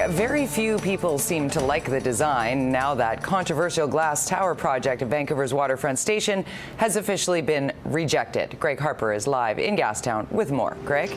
Very few people seem to like the design now that controversial glass tower project at Vancouver's waterfront station has officially been rejected. Greg Harper is live in Gastown with more. Greg?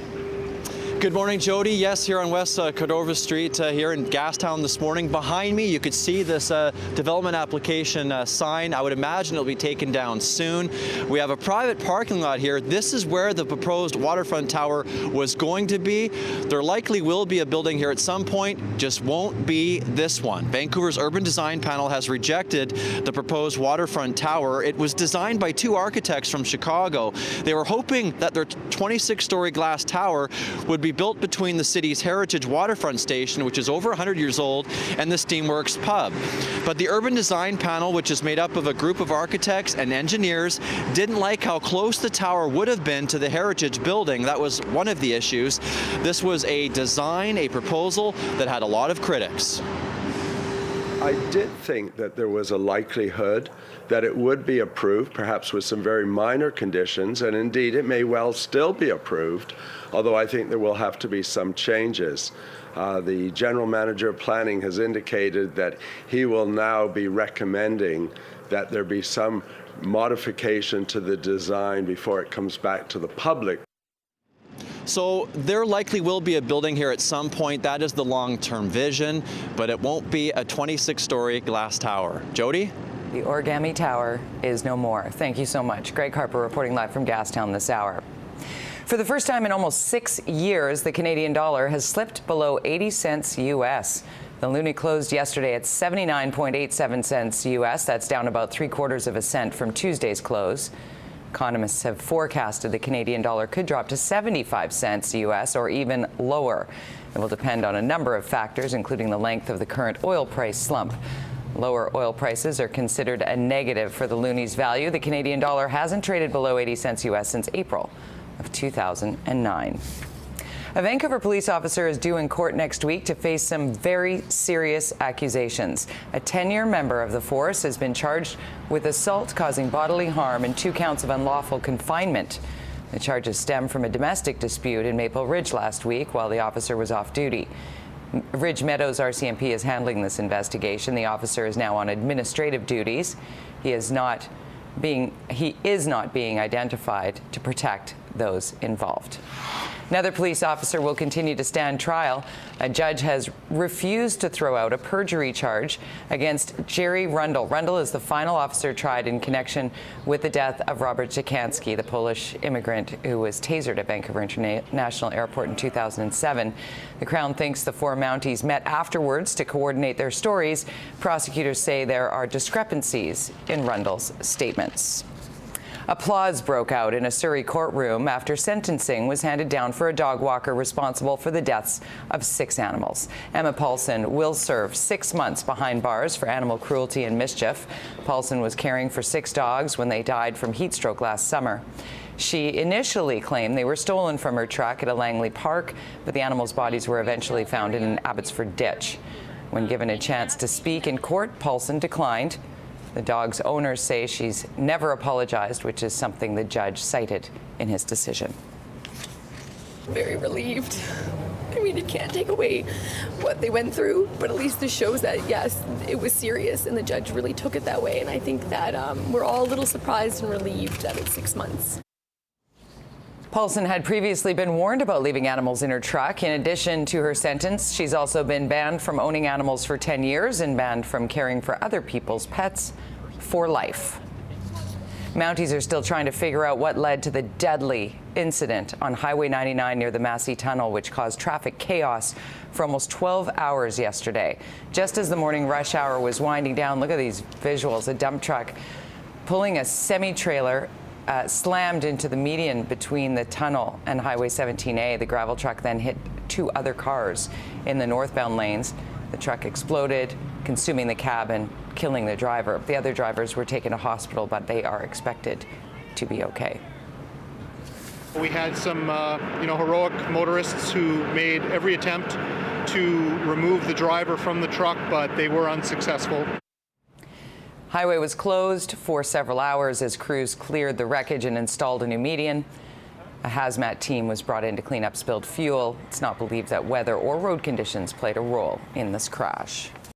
Good morning, Jody. Yes, here on West Cordova Street here in Gastown this morning. Behind me, you could see this development application sign. I would imagine it'll be taken down soon. We have a private parking lot here. This is where the proposed waterfront tower was going to be. There likely will be a building here at some point, just won't be this one. Vancouver's urban design panel has rejected the proposed waterfront tower. It was designed by two architects from Chicago. They were hoping that their 26-story glass tower would be built between the city's heritage waterfront station, which is over 100 years old, and the Steamworks pub. But the urban design panel, which is made up of a group of architects and engineers, didn't like how close the tower would have been to the heritage building. That was one of the issues. This was a design, a proposal that had a lot of critics. I did think that there was a likelihood that it would be approved, perhaps with some very minor conditions, and indeed it may well still be approved, although I think there will have to be some changes. The General Manager of Planning has indicated that he will now be recommending that there be some modification to the design before it comes back to the public. So there likely will be a building here at some point. That is the long-term vision, but it won't be a 26-story glass tower. Jody? The origami tower is no more. Thank you so much. Greg Harper reporting live from Gastown this hour. For the first time in almost 6 years, the Canadian dollar has slipped below 80 cents U.S. The loonie closed yesterday at 79.87 cents U.S. That's down about 3/4 of a cent from Tuesday's close. Economists have forecasted the Canadian dollar could drop to 75 cents U.S. or even lower. It will depend on a number of factors, including the length of the current oil price slump. Lower oil prices are considered a negative for the loonie's value. The Canadian dollar hasn't traded below 80 cents U.S. since April of 2009. A Vancouver police officer is due in court next week to face some very serious accusations. A 10-year member of the force has been charged with assault causing bodily harm and 2 counts of unlawful confinement. The charges stem from a domestic dispute in Maple Ridge last week while the officer was off duty. Ridge Meadows RCMP is handling this investigation. The officer is now on administrative duties. He is not being identified to protect those involved. Another police officer will continue to stand trial. A judge has refused to throw out a perjury charge against Jerry Rundle. Rundle is the final officer tried in connection with the death of Robert Jakanski, the Polish immigrant who was tasered at Vancouver International Airport in 2007. The Crown thinks the 4 Mounties met afterwards to coordinate their stories. Prosecutors say there are discrepancies in Rundle's statements. Applause broke out in a Surrey courtroom after sentencing was handed down for a dog walker responsible for the deaths of 6 animals. Emma Paulson will serve 6 months behind bars for animal cruelty and mischief. Paulson was caring for 6 dogs when they died from heat stroke last summer. She initially claimed they were stolen from her truck at a Langley Park, but the animals' bodies were eventually found in an Abbotsford ditch. When given a chance to speak in court, Paulson declined. The dog's owners say she's never apologized, which is something the judge cited in his decision. Very relieved. I mean, it can't take away what they went through, but at least this shows that, yes, it was serious, and the judge really took it that way. And I think that we're all a little surprised and relieved that it's 6 months. Paulson had previously been warned about leaving animals in her truck. In addition to her sentence, she's also been banned from owning animals for 10 years and banned from caring for other people's pets for life. Mounties are still trying to figure out what led to the deadly incident on Highway 99 near the Massey Tunnel, which caused traffic chaos for almost 12 hours yesterday. Just as the morning rush hour was winding down, look at these visuals. A dump truck pulling a semi-trailer slammed into the median between the tunnel and Highway 17A. The gravel truck then hit 2 other cars in the northbound lanes. The truck exploded, consuming the cab and killing the driver. The other drivers were taken to hospital, but they are expected to be okay. We had some heroic motorists who made every attempt to remove the driver from the truck, but they were unsuccessful. Highway was closed for several hours as crews cleared the wreckage and installed a new median. A hazmat team was brought in to clean up spilled fuel. It's not believed that weather or road conditions played a role in this crash.